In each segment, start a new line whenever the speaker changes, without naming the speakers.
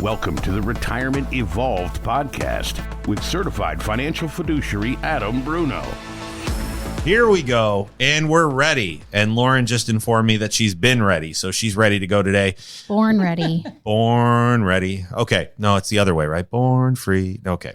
Welcome to the Retirement Evolved podcast with certified financial fiduciary Adam Bruno.
Here we go, and we're ready. And Lauren just informed me that she's been ready, so she's ready to go today.
Born ready.
Born ready. Okay, no, it's the other way, right? Born free. Okay.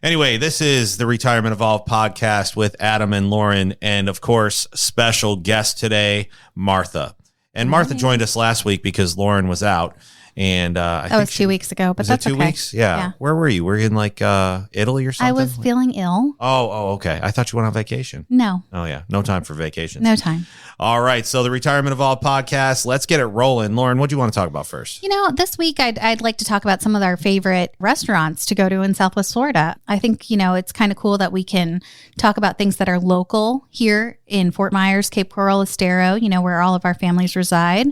Anyway, this is the Retirement Evolved podcast with Adam and Lauren, and of course, special guest today, Martha. And Martha joined us last week because Lauren was out. And I think
was 2 weeks ago, but that's
okay. 2 weeks? Yeah. Where were you? Were you in like Italy or something?
I was feeling ill.
Oh, okay. I thought you went on vacation.
No.
Oh, yeah. No time for vacations.
No time.
All right. So the Retirement Evolved podcast, let's get it rolling. Lauren, what do you want to talk about first?
You know, this week I'd like to talk about some of our favorite restaurants to go to in Southwest Florida. I think, you know, it's kind of cool that we can talk about things that are local here in Fort Myers, Cape Coral, Estero, you know, where all of our families reside.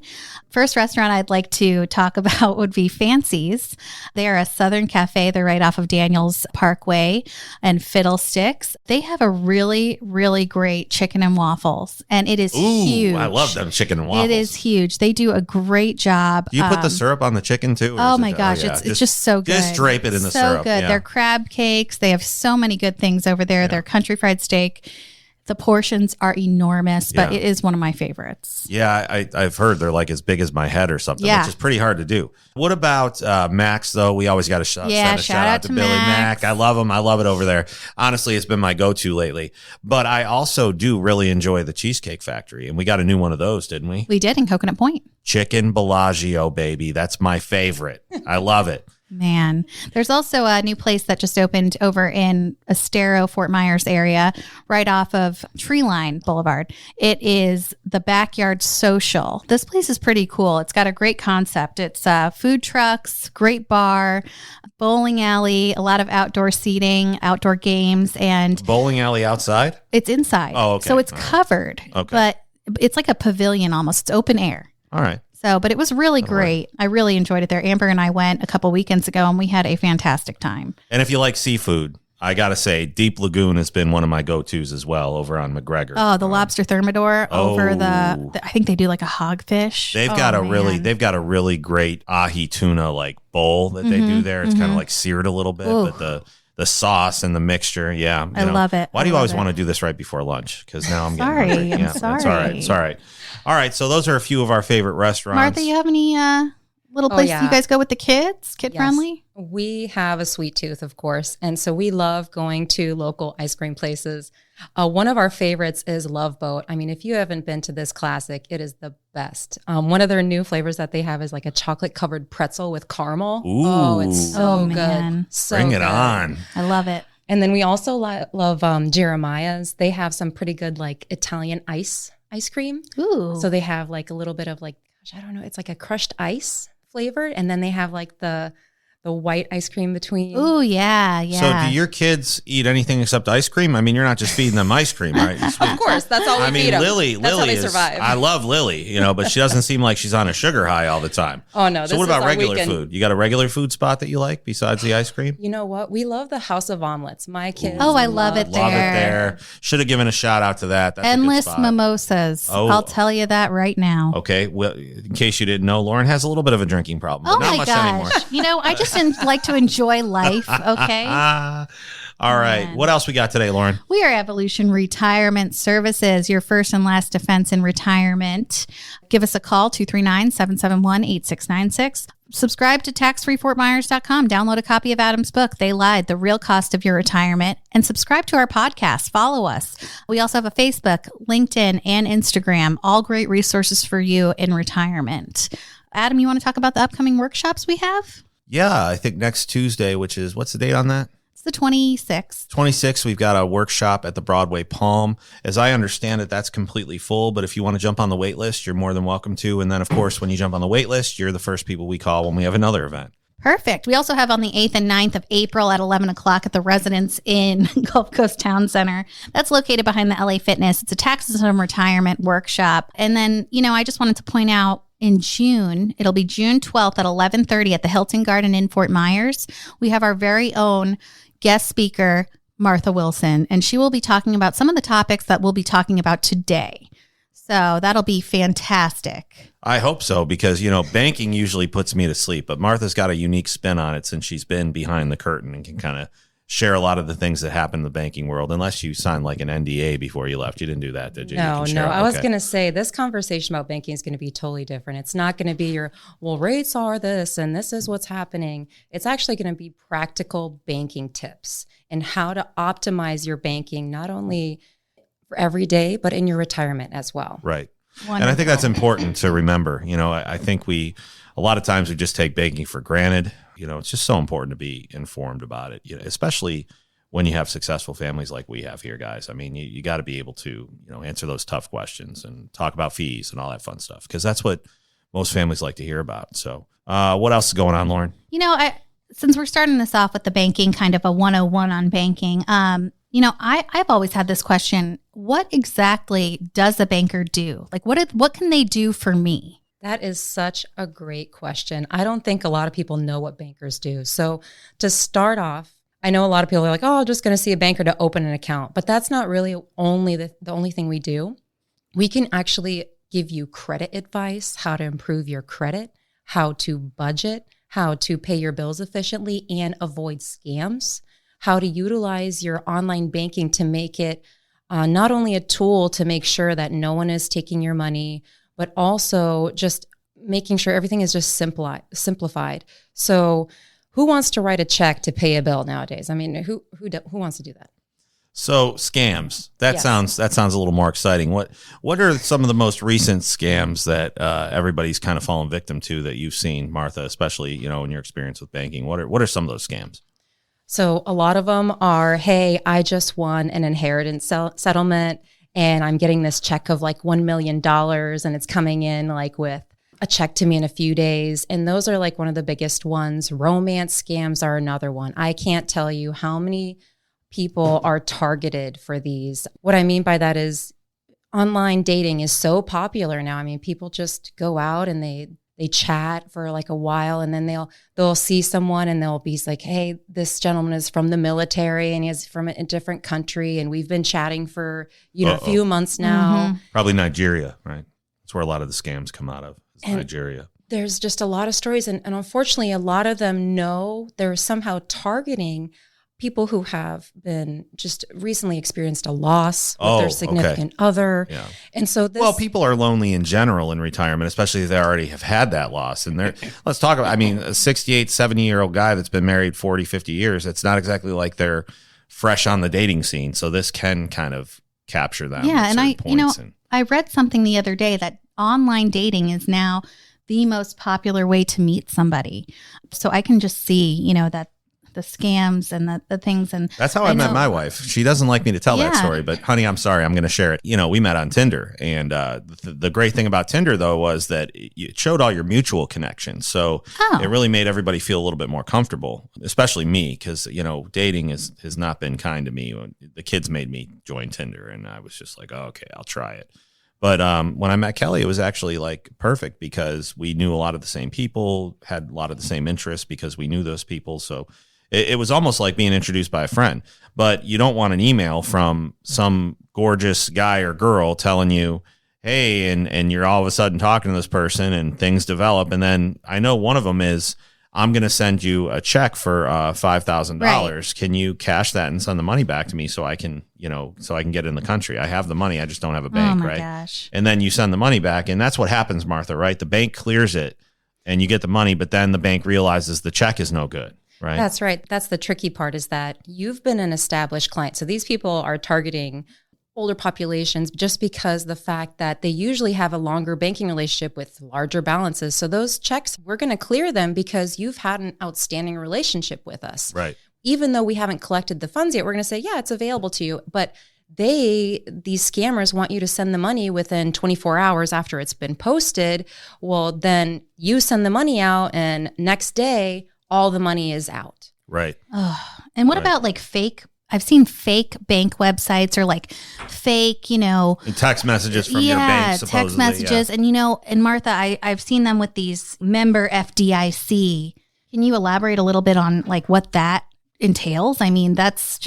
First restaurant I'd like to talk about would be Fancy's. They are a Southern cafe. They're right off of Daniels Parkway and Fiddlesticks. They have a really, really great chicken and waffles, and it is huge.
I love them chicken and waffles.
It is huge. They do a great job.
Do you put the syrup on the chicken too?
Oh my gosh, it's just so good.
Just drape it in the syrup.
So good.
Yeah.
Their crab cakes. They have so many good things over there. Their country fried steak. The portions are enormous, but it is one of my favorites.
Yeah, I've heard they're like as big as my head or something, which is pretty hard to do. What about Max, though? We always got to send a shout out to Billy Mac. I love him. I love it over there. Honestly, it's been my go-to lately. But I also do really enjoy the Cheesecake Factory, and we got a new one of those, didn't we?
We did in Coconut Point.
Chicken Bellagio, baby. That's my favorite. I love it.
Man, there's also a new place that just opened over in Estero, Fort Myers area, right off of Treeline Boulevard. It is the Backyard Social. This place is pretty cool. It's got a great concept. It's food trucks, great bar, bowling alley, a lot of outdoor seating, outdoor games, and
bowling alley outside?
It's inside.
Oh, okay.
So it's covered, but it's like a pavilion almost. It's open air.
All right.
But it was really great. I really enjoyed it there. Amber and I went a couple weekends ago, and we had a fantastic time.
And if you like seafood, I got to say, Deep Lagoon has been one of my go-tos as well over on McGregor.
Oh, the lobster thermidor over the I think they do like a hogfish.
They've got a really great ahi tuna like bowl that they do there. It's kind of like seared a little bit, but the sauce and the mixture, I
love it.
Why do you always want to do this right before lunch? Because now I'm getting hungry.
I'm sorry.
It's all right. It's all right. All right. So those are a few of our favorite restaurants.
Martha, you have any little places you guys go with the kids? Kid friendly?
We have a sweet tooth, of course. And so we love going to local ice cream places. One of our favorites is Love Boat. I mean, if you haven't been to this classic, it is the best. One of their new flavors that they have is like a chocolate covered pretzel with caramel.
Ooh.
Oh, it's so good. So
Bring it
good.
on.
I love it.
And then we also love Jeremiah's. They have some pretty good like Italian ice cream.
Ooh.
So they have like a little bit of like, I don't know, it's like a crushed ice flavored. And then they have like the white ice cream between.
Ooh, yeah.
So do your kids eat anything except ice cream? I mean, you're not just feeding them ice cream, right?
Of course, that's all we feed them.
Lily
how they
is,
survive.
I love Lily, but she doesn't seem like she's on a sugar high all the time.
Oh, no.
So what about regular food? You got a regular food spot that you like besides the ice cream?
You know what? We love the House of Omelets. My kids
I love it there.
Love it there. Should have given a shout out to that. That's
Endless
a good spot.
mimosas. I'll tell you that right now.
Okay. Well, in case you didn't know, Lauren has a little bit of a drinking problem, but not much anymore.
I just like to enjoy life, okay?
All right. What else we got today, Lauren?
We are Evolution Retirement Services, your first and last defense in retirement. Give us a call, 239-771-8696. Subscribe to taxfreefortmyers.com. Download a copy of Adam's book, They Lied, The Real Cost of Your Retirement, and subscribe to our podcast. Follow us. We also have a Facebook, LinkedIn, and Instagram, all great resources for you in retirement. Adam, you want to talk about the upcoming workshops we have?
Yeah, I think next Tuesday, which is, what's the date on that?
It's the 26th.
26th, we've got a workshop at the Broadway Palm. As I understand it, that's completely full, but if you want to jump on the wait list, you're more than welcome to. And then, of course, when you jump on the wait list, you're the first people we call when we have another event.
Perfect. We also have on the 8th and 9th of April at 11 o'clock at the Residence Inn Gulf Coast Town Center. That's located behind the LA Fitness. It's a tax system retirement workshop. And then, I just wanted to point out, in June, it'll be June 12th at 11:30 at the Hilton Garden in Fort Myers. We have our very own guest speaker, Martha Wilson, and she will be talking about some of the topics that we'll be talking about today. So that'll be fantastic.
I hope so, because, banking usually puts me to sleep, but Martha's got a unique spin on it since she's been behind the curtain and can kind of share a lot of the things that happen in the banking world, unless you signed like an NDA before you left. You didn't do that, did you?
No. I was
Okay.
going to say this conversation about banking is going to be totally different. It's not going to be rates are this and this is what's happening. It's actually going to be practical banking tips and how to optimize your banking, not only for every day, but in your retirement as well.
Right.
Wonderful.
And I think that's important to remember. I think a lot of times we just take banking for granted. It's just so important to be informed about it, especially when you have successful families like we have here, guys. I mean, you got to be able to, answer those tough questions and talk about fees and all that fun stuff, because that's what most families like to hear about. So what else is going on, Lauren?
Since we're starting this off with the banking, kind of a 101 on banking, I've always had this question: what exactly does a banker do? Like, what can they do for me?
That is such a great question. I don't think a lot of people know what bankers do. So to start off, I know a lot of people are like, I'm just going to see a banker to open an account, but that's not really only the only thing we do. We can actually give you credit advice, how to improve your credit, how to budget, how to pay your bills efficiently and avoid scams, how to utilize your online banking to make it not only a tool to make sure that no one is taking your money, but also just making sure everything is just simplified. So who wants to write a check to pay a bill nowadays? I mean, who wants to do that?
So scams, that
Yes.
sounds a little more exciting. What are some of the most recent scams that everybody's kind of fallen victim to that you've seen, Martha, especially, in your experience with banking? What are some of those scams?
So a lot of them are, hey, I just won an inheritance settlement and I'm getting this check of like $1 million and it's coming in like with a check to me in a few days. And those are like one of the biggest ones. Romance scams are another one. I can't tell you how many people are targeted for these. What I mean by that is online dating is so popular now. I mean, people just go out and they chat for like a while, and then they'll see someone and they'll be like, hey, this gentleman is from the military and he's from a different country and we've been chatting for a few months now.
Mm-hmm.
Probably Nigeria, right? That's where a lot of the scams come out of, is
And
Nigeria.
There's just a lot of stories, and unfortunately a lot of them know they're somehow targeting people who have been just recently experienced a loss with their significant other.
Yeah.
And so
People are lonely in general in retirement, especially if they already have had that loss. And let's talk about, a 68, 70-year-old guy that's been married 40, 50 years, it's not exactly like they're fresh on the dating scene. So this can kind of capture them.
Yeah, and
and
I read something the other day that online dating is now the most popular way to meet somebody. So I can just see, that the scams and the things. And
that's how I met my wife. She doesn't like me to tell that story, but honey, I'm sorry. I'm going to share it. We met on Tinder. And the great thing about Tinder, though, was that it showed all your mutual connections. So it really made everybody feel a little bit more comfortable, especially me, because, dating has not been kind to me. The kids made me join Tinder, and I was just like, oh, okay, I'll try it. But when I met Kelly, it was actually like perfect, because we knew a lot of the same people, had a lot of the same interests because we knew those people. So it was almost like being introduced by a friend. But you don't want an email from some gorgeous guy or girl telling you, hey, and you're all of a sudden talking to this person and things develop. And then I know one of them is, I'm going to send you a check for $5,000.
Right.
Can you cash that and send the money back to me so I can get in the country? I have the money. I just don't have a bank, right?
Gosh.
And then you send the money back. And that's what happens, Martha, right? The bank clears it and you get the money, but then the bank realizes the check is no good, right?
That's right. That's the tricky part, is that you've been an established client. So these people are targeting older populations just because the fact that they usually have a longer banking relationship with larger balances. So those checks, we're going to clear them because you've had an outstanding relationship with us.
Right.
Even though we haven't collected the funds yet, we're going to say, yeah, it's available to you. But these scammers want you to send the money within 24 hours after it's been posted. Well, then you send the money out and next day, all the money is out.
Right.
And what about like fake? I've seen fake bank websites, or like fake,
And text messages from your bank, supposedly.
Text messages.
Yeah.
And, and Martha, I've seen them with these member FDIC. Can you elaborate a little bit on like what that entails? I mean, that's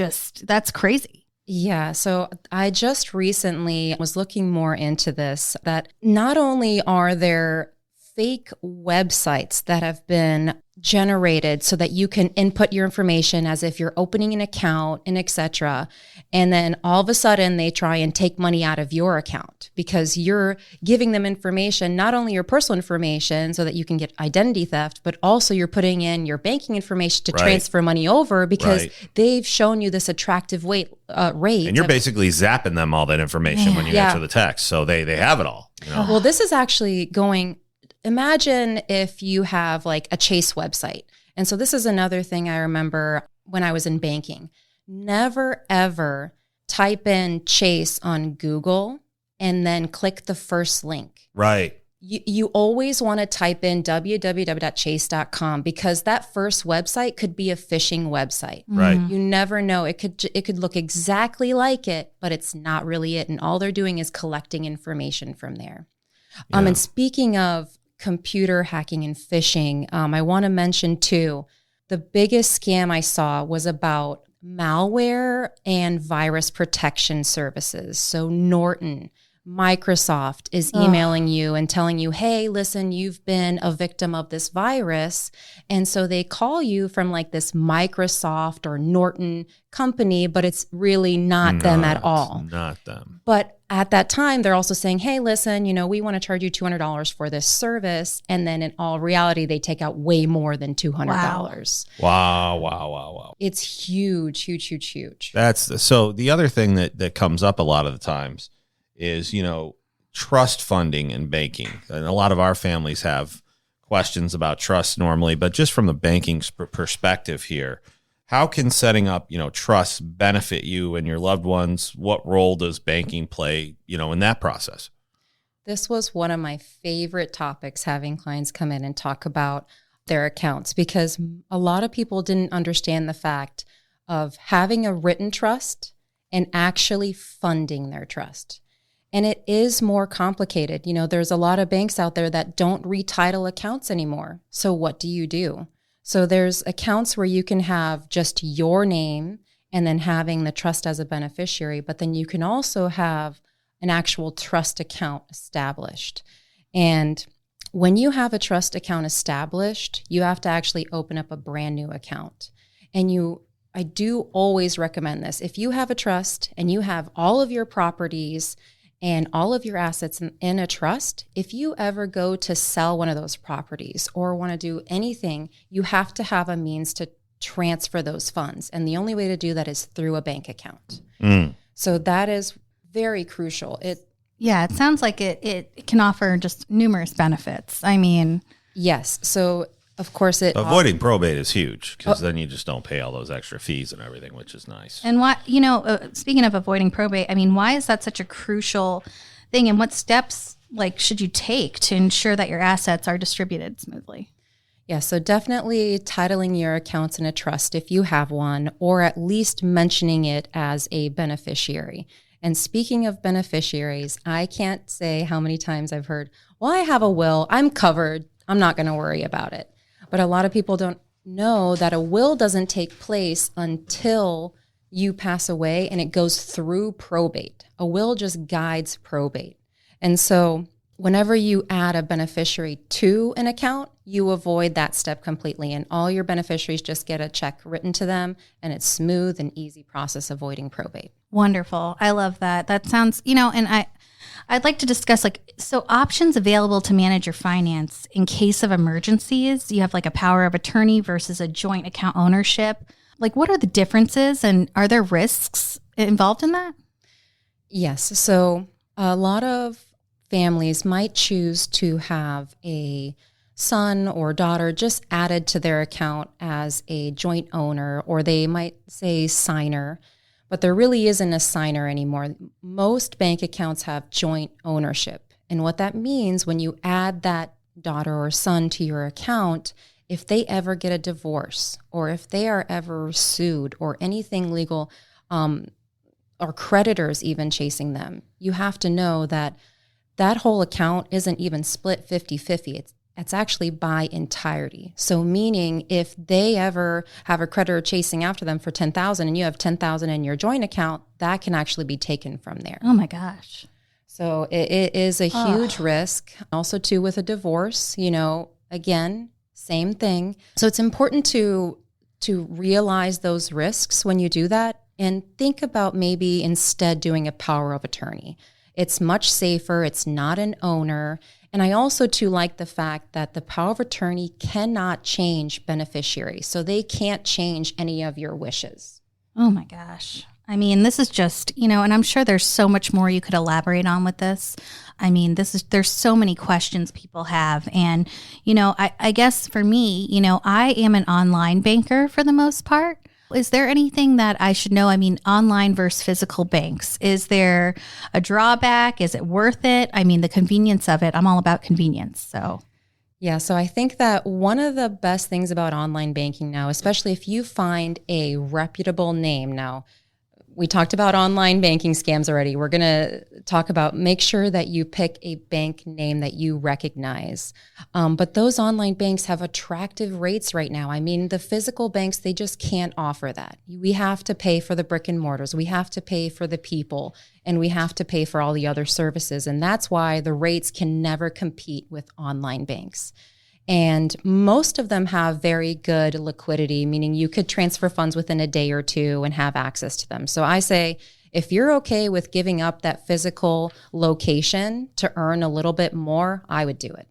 crazy.
Yeah, so I just recently was looking more into this, that not only are there fake websites that have been generated so that you can input your information as if you're opening an account and etc. And then all of a sudden they try and take money out of your account because you're giving them information, not only your personal information so that you can get identity theft, but also you're putting in your banking information to
Right.
transfer money over because
Right.
they've shown you this attractive rate.
And you're basically zapping them all that information when you
Yeah.
answer the text. So they have it all. You know?
Well, this is actually going, imagine if you have like a Chase website. And so this is another thing I remember when I was in banking. Never ever type in Chase on Google and then click the first link.
Right.
You always want to type in www.chase.com because that first website could be a phishing website.
Right.
You never know. It could look exactly like it, but it's not really it. And all they're doing is collecting information from there.
Yeah.
And speaking of computer hacking and phishing, I want to mention too, the biggest scam I saw was about malware and virus protection services. So Norton, Microsoft is emailing you and telling you, hey, listen, you've been a victim of this virus. And so they call you from like this Microsoft or Norton company, but it's really not them at all.
Not them.
But at that time, they're also saying, hey, listen, we want to charge you $200 for this service. And then in all reality, they take out way more than $200.
Wow.
It's huge, huge, huge, huge.
So the other thing that comes up a lot of the times is, trust funding and banking. And a lot of our families have questions about trust normally, but just from the banking perspective here, how can setting up, trust benefit you and your loved ones? What role does banking play, in that process?
This was one of my favorite topics, having clients come in and talk about their accounts, because a lot of people didn't understand the fact of having a written trust and actually funding their trust. And it is more complicated. There's a lot of banks out there that don't retitle accounts anymore. So what do? So there's accounts where you can have just your name and then having the trust as a beneficiary, but then you can also have an actual trust account established. And when you have a trust account established, you have to actually open up a brand new account. And I do always recommend this. If you have a trust and you have all of your properties and all of your assets in a trust, if you ever go to sell one of those properties or want to do anything, you have to have a means to transfer those funds. And the only way to do that is through a bank account. So that is very crucial. It
sounds like it can offer just numerous benefits. I mean,
yes. So of course
avoiding probate is huge because then you just don't pay all those extra fees and everything, which is nice.
and why, speaking of avoiding probate, I mean, why is that such a crucial thing? And what steps should you take to ensure that your assets are distributed smoothly?
Yeah, so definitely titling your accounts in a trust if you have one, or at least mentioning it as a beneficiary. And speaking of beneficiaries, I can't say how many times I've heard, well, I have a will, I'm covered, I'm not going to worry about it. But a lot of people don't know that a will doesn't take place until you pass away and it goes through probate. A will just guides probate. And so whenever you add a beneficiary to an account, you avoid that step completely. And all your beneficiaries just get a check written to them, and it's smooth and easy process avoiding probate.
Wonderful. I love that. That sounds, and I'd like to discuss so options available to manage your finance in case of emergencies. You have a power of attorney versus a joint account ownership. What are the differences, and are there risks involved in that?
Yes. So a lot of families might choose to have a son or daughter just added to their account as a joint owner, or they might say signer, but there really isn't a signer anymore. Most bank accounts have joint ownership. And what that means, when you add that daughter or son to your account, if they ever get a divorce, or if they are ever sued or anything legal, or creditors even chasing them, you have to know that that whole account isn't even split 50-50. It's actually by entirety. So meaning if they ever have a creditor chasing after them for 10,000 and you have 10,000 in your joint account, that can actually be taken from there.
Oh my gosh.
So it is a huge risk. Also too with a divorce, again, same thing. So it's important to realize those risks when you do that and think about maybe instead doing a power of attorney. It's much safer. It's not an owner. And I also too like the fact that the power of attorney cannot change beneficiaries. So they can't change any of your wishes.
Oh my gosh. I mean, this is just, and I'm sure there's so much more you could elaborate on with this. I mean, there's so many questions people have. And, I guess for me, I am an online banker for the most part. Is there anything that I should know? I mean, online versus physical banks. Is there a drawback? Is it worth it? I mean, the convenience of it. I'm all about convenience. So.
Yeah, so I think that one of the best things about online banking now, especially if you find a reputable name now, we talked about online banking scams already. We're going to talk about make sure that you pick a bank name that you recognize. But those online banks have attractive rates right now. I mean, the physical banks, they just can't offer that. We have to pay for the brick and mortars. We have to pay for the people, and we have to pay for all the other services. And that's why the rates can never compete with online banks. And most of them have very good liquidity, meaning you could transfer funds within a day or two and have access to them. So I say, if you're okay with giving up that physical location to earn a little bit more, I would do it.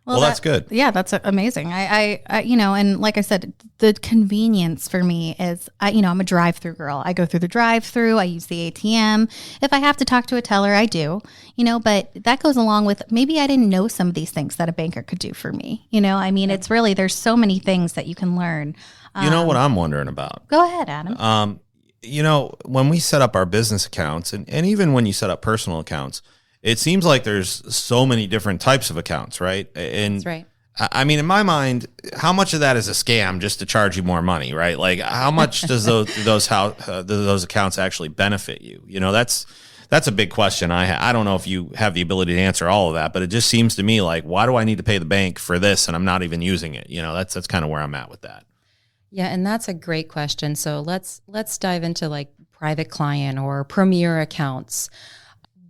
Well, that's good.
Yeah, that's amazing. I and like I said, the convenience for me is, I'm a drive-through girl. I go through the drive-through. I use the ATM. If I have to talk to a teller, I do. But that goes along with maybe I didn't know some of these things that a banker could do for me. I mean, it's really there's so many things that you can learn.
You know what I'm wondering about?
Go ahead, Adam.
When we set up our business accounts, and even when you set up personal accounts, it seems like there's so many different types of accounts, right? And
That's right.
I mean, in my mind, how much of that is a scam just to charge you more money, right? Like, how much does those accounts actually benefit you? That's a big question. I don't know if you have the ability to answer all of that, but it just seems to me like, why do I need to pay the bank for this and I'm not even using it? That's kind of where I'm at with that.
Yeah, and that's a great question. So let's dive into like private client or premier accounts.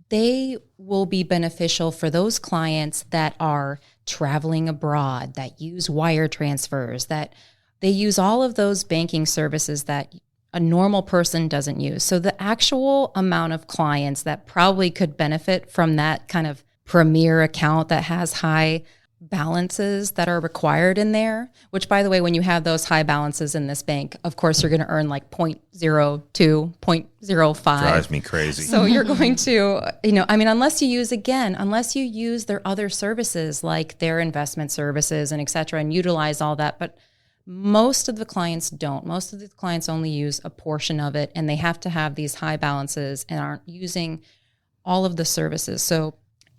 They will be beneficial for those clients that are traveling abroad, that use wire transfers, that they use all of those banking services that a normal person doesn't use. So the actual amount of clients that probably could benefit from that kind of premier account that has high balances that are required in there, which by the way, when you have those high balances in this bank, of course, you're going to earn like 0.02, 0.05.
Drives me crazy.
So you're going to, unless you use their other services like their investment services and et cetera, and utilize all that. But most of the clients don't. Most of the clients only use a portion of it, and they have to have these high balances and aren't using all of the services. So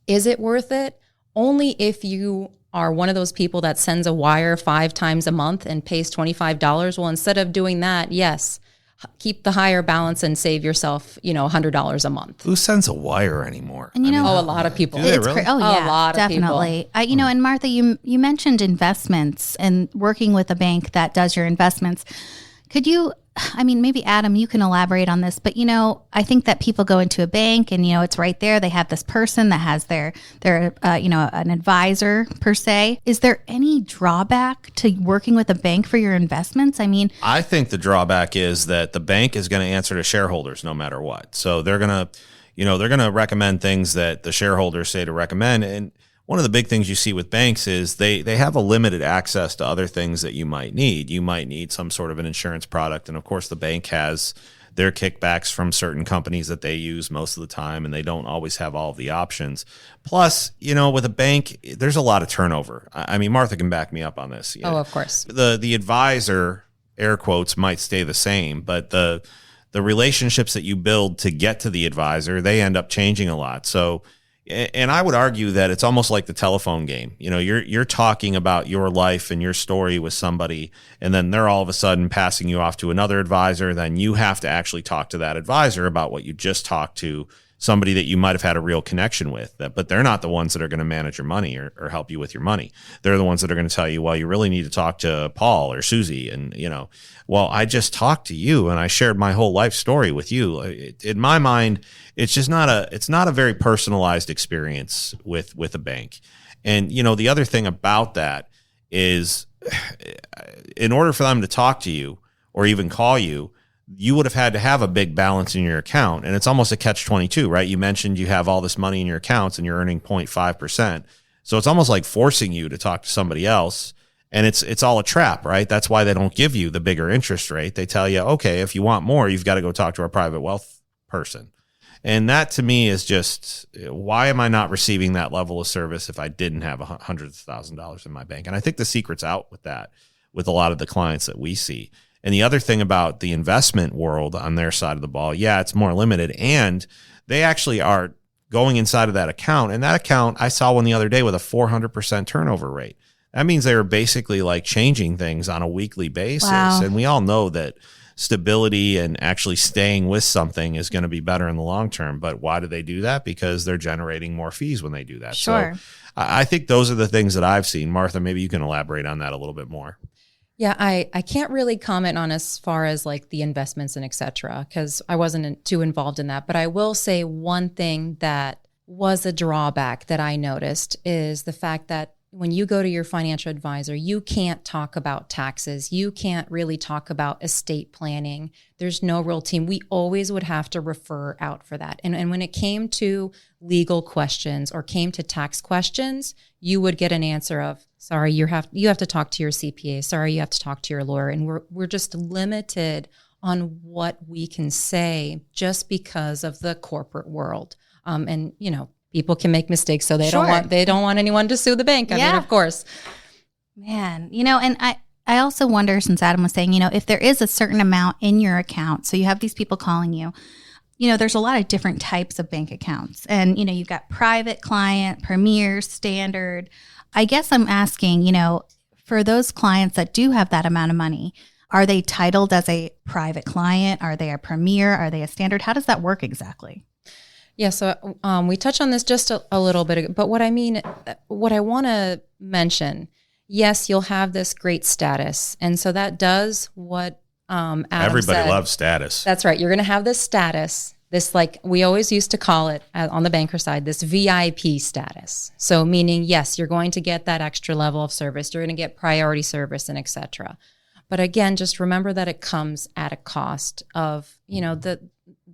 is it worth it? Only if you are one of those people that sends a wire 5 times a month and pays $25. Well, instead of doing that, yes, keep the higher balance and save yourself, $100 a month.
Who sends a wire anymore?
And
a lot of people.
Do they really?
Oh yeah,
a lot of
definitely. And Martha, you mentioned investments and working with a bank that does your investments. Could you? Maybe Adam, you can elaborate on this, but I think that people go into a bank and it's right there. They have this person that has their an advisor per se. Is there any drawback to working with a bank for your investments?
I think the drawback is that the bank is going to answer to shareholders no matter what. So they're going to recommend things that the shareholders say to recommend. And one of the big things you see with banks is they have a limited access to other things that you might need. You might need some sort of an insurance product. And of course, the bank has their kickbacks from certain companies that they use most of the time, and they don't always have all of the options. Plus, with a bank, there's a lot of turnover. Martha can back me up on this.
Oh, of course.
The advisor, air quotes, might stay the same, but the relationships that you build to get to the advisor, they end up changing a lot. So, and I would argue that it's almost like the telephone game. You're talking about your life and your story with somebody, and then they're all of a sudden passing you off to another advisor. Then you have to actually talk to that advisor about what you just talked to somebody that you might have had a real connection with, but they're not the ones that are going to manage your money or help you with your money. They're the ones that are going to tell you, well, you really need to talk to Paul or Susie. And, well, I just talked to you and I shared my whole life story with you. In my mind, it's not a very personalized experience with a bank. And, the other thing about that is in order for them to talk to you or even call you, you would have had to have a big balance in your account. And it's almost a catch-22, right? You mentioned you have all this money in your accounts and you're earning 0.5%. So it's almost like forcing you to talk to somebody else. And it's all a trap, right? That's why they don't give you the bigger interest rate. They tell you, okay, if you want more, you've got to go talk to a private wealth person. And that to me is just, why am I not receiving that level of service if I didn't have hundreds of $1,000s in my bank? And I think the secret's out with that, with a lot of the clients that we see. And the other thing about the investment world on their side of the ball, yeah, it's more limited. And they actually are going inside of that account. And that account, I saw one the other day with a 400% turnover rate. That means they were basically like changing things on a weekly basis.
Wow.
And we all know that stability and actually staying with something is going to be better in the long term. But why do they do that? Because they're generating more fees when they do that.
Sure.
So I think those are the things that I've seen. Martha, maybe you can elaborate on that a little bit more.
Yeah, I can't really comment on as far as like the investments and et cetera, because I wasn't too involved in that. But I will say one thing that was a drawback that I noticed is the fact that when you go to your financial advisor, you can't talk about taxes. You can't really talk about estate planning. There's no real team. We always would have to refer out for that. And when it came to legal questions or came to tax questions, you would get an answer of, sorry, you have to talk to your CPA. Sorry, you have to talk to your lawyer. And we're just limited on what we can say just because of the corporate world. People can make mistakes, so they don't want anyone to sue the bank. I mean, of course.
Man, and I also wonder, since Adam was saying, if there is a certain amount in your account, so you have these people calling you, there's a lot of different types of bank accounts. And, you've got private client, premier, standard. I guess I'm asking, for those clients that do have that amount of money, are they titled as a private client? Are they a premier? Are they a standard? How does that work exactly?
Yeah, so we touched on this just a little bit, but what I want to mention, yes, you'll have this great status. And so that does what Adam
Everybody
said.
loves status.
That's right. You're going to have this status, this, like we always used to call it on the banker side, this VIP status. So meaning, yes, you're going to get that extra level of service. You're going to get priority service and et cetera. But again, just remember that it comes at a cost of,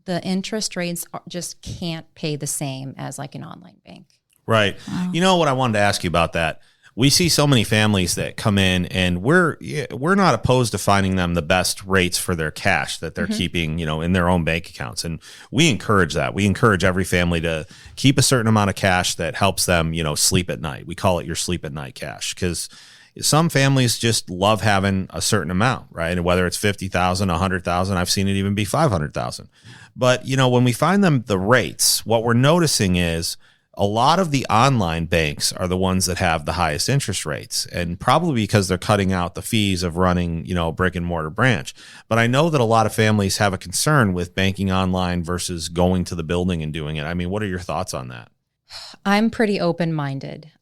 the interest rates just can't pay the same as like an online bank.
Right.
Wow.
You know what I wanted to ask you about that? We see so many families that come in, and we're not opposed to finding them the best rates for their cash that they're keeping, in their own bank accounts. And we encourage that. We encourage every family to keep a certain amount of cash that helps them, sleep at night. We call it your sleep at night cash, because some families just love having a certain amount, right? And whether it's 50,000, 100,000, I've seen it even be 500,000. But, when we find them the rates, what we're noticing is a lot of the online banks are the ones that have the highest interest rates, and probably because they're cutting out the fees of running, a brick and mortar branch. But I know that a lot of families have a concern with banking online versus going to the building and doing it. I mean, what are your thoughts on that?
I'm pretty open-minded,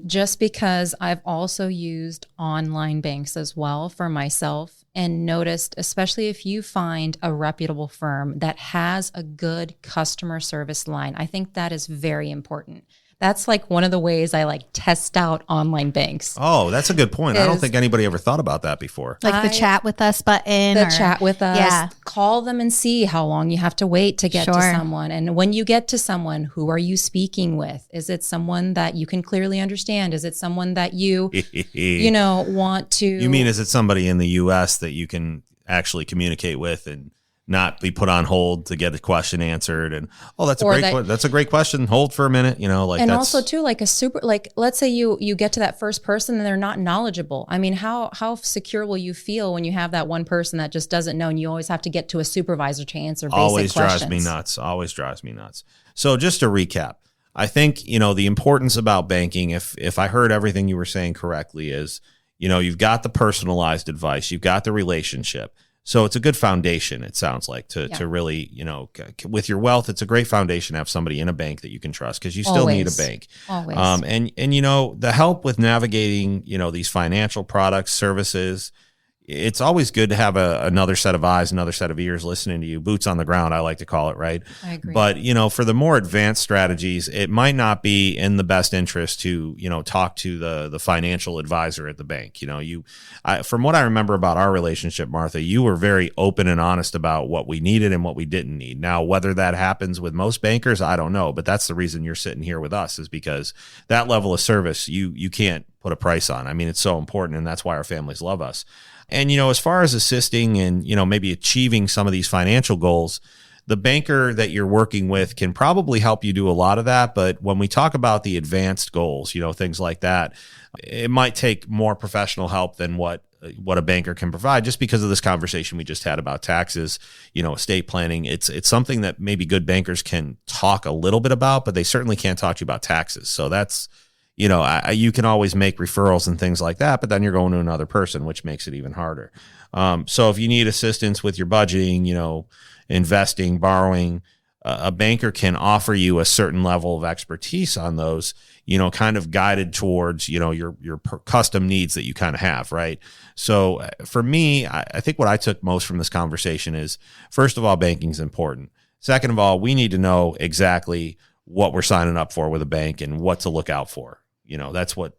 just because I've also used online banks as well for myself, and noticed, especially if you find a reputable firm that has a good customer service line, I think that is very important. That's like one of the ways I like test out online banks.
Oh, that's a good point. I don't think anybody ever thought about that before.
Like the chat with us button?
Chat with us.
Yeah.
Call them and see how long you have to wait to get to someone. And when you get to someone, who are you speaking with? Is it someone that you can clearly understand? Is it someone that you, want to...
You mean, is it somebody in the U.S. that you can actually communicate with and not be put on hold to get a question answered? And that's a great question. Hold for a minute, and
also too, like let's say you get to that first person and they're not knowledgeable. I mean, how secure will you feel when you have that one person that just doesn't know, and you always have to get to a supervisor to answer basic questions?
Always drives me nuts. So just to recap, I think, the importance about banking, if I heard everything you were saying correctly, is, you've got the personalized advice, you've got the relationship. So it's a good foundation, it sounds like, to really, with your wealth, it's a great foundation to have somebody in a bank that you can trust, because you still need a bank.
Always.
And the help with navigating, these financial products, services, it's always good to have another set of eyes, another set of ears listening to you, boots on the ground, I like to call it, right?
I agree.
But, for the more advanced strategies, it might not be in the best interest to, talk to the financial advisor at the bank. From what I remember about our relationship, Martha, you were very open and honest about what we needed and what we didn't need. Now, whether that happens with most bankers, I don't know, but that's the reason you're sitting here with us, is because that level of service, you can't put a price on. I mean, it's so important, and that's why our families love us. And, as far as assisting and, maybe achieving some of these financial goals, the banker that you're working with can probably help you do a lot of that. But when we talk about the advanced goals, things like that, it might take more professional help than what a banker can provide, just because of this conversation we just had about taxes, estate planning. It's something that maybe good bankers can talk a little bit about, but they certainly can't talk to you about taxes. So that's, you can always make referrals and things like that, but then you're going to another person, which makes it even harder. So if you need assistance with your budgeting, investing, borrowing, a banker can offer you a certain level of expertise on those, kind of guided towards, your custom needs that you kind of have, right? So for me, I think what I took most from this conversation is, first of all, banking is important. Second of all, we need to know exactly what we're signing up for with a bank and what to look out for. That's what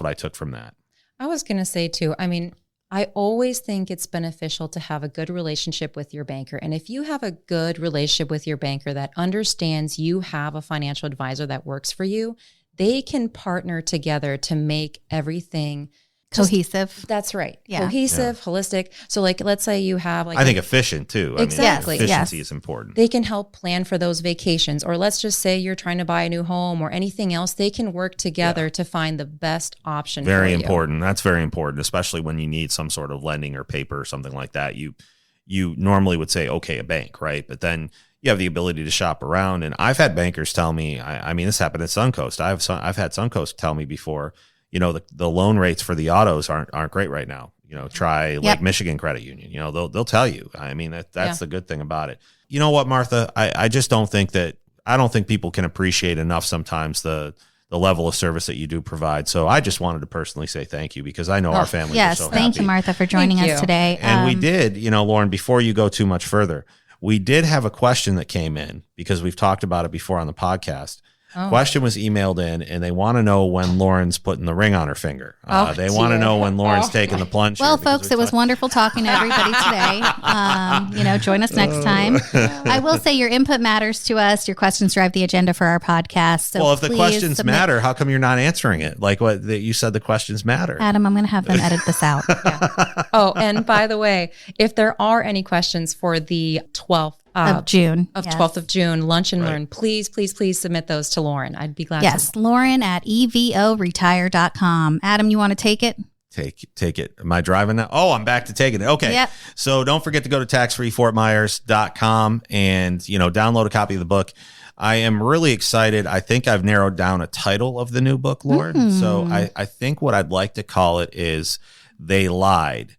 I took from that.
I was going to say too, I always think it's beneficial to have a good relationship with your banker. And if you have a good relationship with your banker that understands you have a financial advisor that works for you, they can partner together to make everything
cohesive.
That's right.
Yeah.
Cohesive, holistic. So let's say you have
I think efficient too.
Exactly.
Efficiency is important.
They can help plan for those vacations, or let's just say you're trying to buy a new home or anything else. They can work together to find the best option.
Very
for
important. That's very important, especially when you need some sort of lending or paper or something like that. You normally would say, okay, a bank, right? But then you have the ability to shop around. And I've had bankers tell me, this happened at Suncoast. I've had Suncoast tell me before, the loan rates for the autos aren't great right now. Try Lake Michigan Credit Union. They'll tell you. That's the good thing about it. You know what, Martha? I just don't think people can appreciate enough sometimes the level of service that you do provide. So I just wanted to personally say thank you, because I know our family is so happy.
Thank you, Martha, for joining us today.
And we did, Lauren, before you go too much further, we did have a question that came in, because we've talked about it before on the podcast. Question was emailed in, and they want to know when Lauren's putting the ring on her finger. They want to know when Lauren's taking the plunge.
Well, folks, it was wonderful talking to everybody today. Join us next time. I will say your input matters to us. Your questions drive the agenda for our podcast. So
if the questions matter, how come you're not answering it? Like what you said, the questions matter.
Adam, I'm going to have them edit this out.
Oh, and by the way, if there are any questions for the 12th
of June.
12th of June, Lunch and Learn. Please submit those to Lauren. I'd be glad to.
Yes, Lauren at evoretire.com. Adam, you want to take it?
Take it. Am I driving now? Oh, I'm back to taking it. Okay.
Yep.
So don't forget to go to taxfreefortmyers.com and, download a copy of the book. I am really excited. I think I've narrowed down a title of the new book, Lauren. So I think what I'd like to call it is They Lied.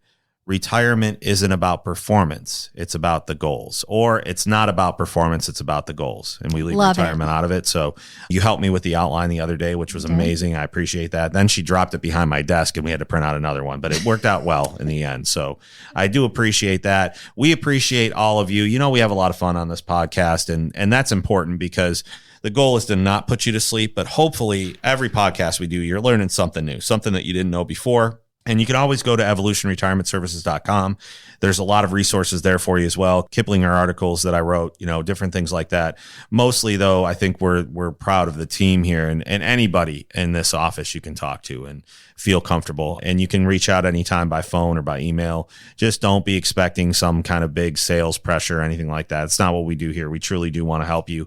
Retirement isn't about performance. It's about the goals. Or it's not about performance. It's about the goals. And we leave retirement out of it. So you helped me with the outline the other day, which was amazing. I appreciate that. Then she dropped it behind my desk and we had to print out another one, but it worked out well in the end. So I do appreciate that. We appreciate all of you. We have a lot of fun on this podcast, and that's important, because the goal is to not put you to sleep, but hopefully every podcast we do, you're learning something new, something that you didn't know before. And you can always go to evolutionretirementservices.com. There's a lot of resources there for you as well. Kiplinger articles that I wrote, different things like that. Mostly, though, I think we're proud of the team here, and anybody in this office you can talk to and feel comfortable. And you can reach out anytime by phone or by email. Just don't be expecting some kind of big sales pressure or anything like that. It's not what we do here. We truly do want to help you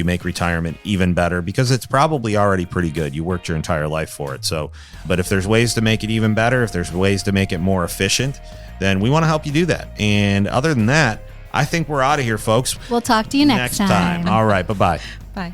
make retirement even better, because it's probably already pretty good. You worked your entire life for it. So, but if there's ways to make it even better, if there's ways to make it more efficient, then we want to help you do that. And other than that, I think we're out of here, folks.
We'll talk to you next time.
All right. Bye-bye.
Bye.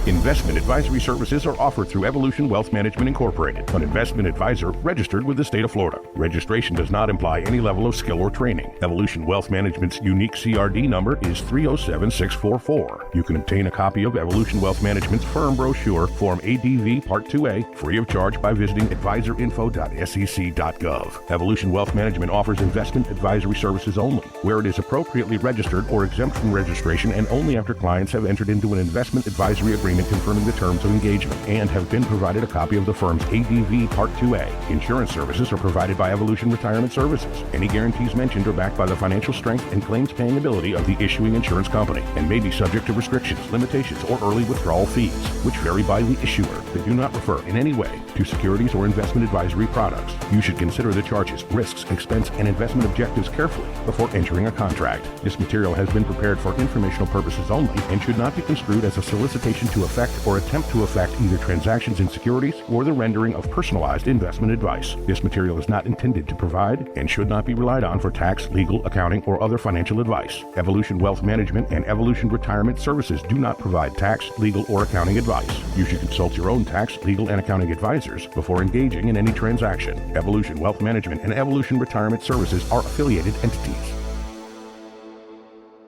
Investment advisory services are offered through Evolution Wealth Management Incorporated, an investment advisor registered with the state of Florida. Registration does not imply any level of skill or training. Evolution Wealth Management's unique CRD number is 307644. You can obtain a copy of Evolution Wealth Management's firm brochure, Form ADV Part 2A, free of charge by visiting advisorinfo.sec.gov. Evolution Wealth Management offers investment advisory services only, where it is appropriately registered or exempt from registration, and only after clients have entered into an investment advisory agreement confirming the terms of engagement and have been provided a copy of the firm's ADV Part 2A. Insurance services are provided by Evolution Retirement Services. Any guarantees mentioned are backed by the financial strength and claims-paying ability of the issuing insurance company and may be subject to restrictions, limitations, or early withdrawal fees, which vary by the issuer. They do not refer in any way to securities or investment advisory products. You should consider the charges, risks, expense, and investment objectives carefully before entering a contract. This material has been prepared for informational purposes only and should not be construed as a solicitation to effect or attempt to effect either transactions in securities or the rendering of personalized investment advice. This material is not intended to provide and should not be relied on for tax, legal, accounting, or other financial advice. Evolution Wealth Management and Evolution Retirement Services do not provide tax, legal, or accounting advice. You should consult your own tax, legal, and accounting advisors before engaging in any transaction. Evolution Wealth Management and Evolution Retirement Services are affiliated entities.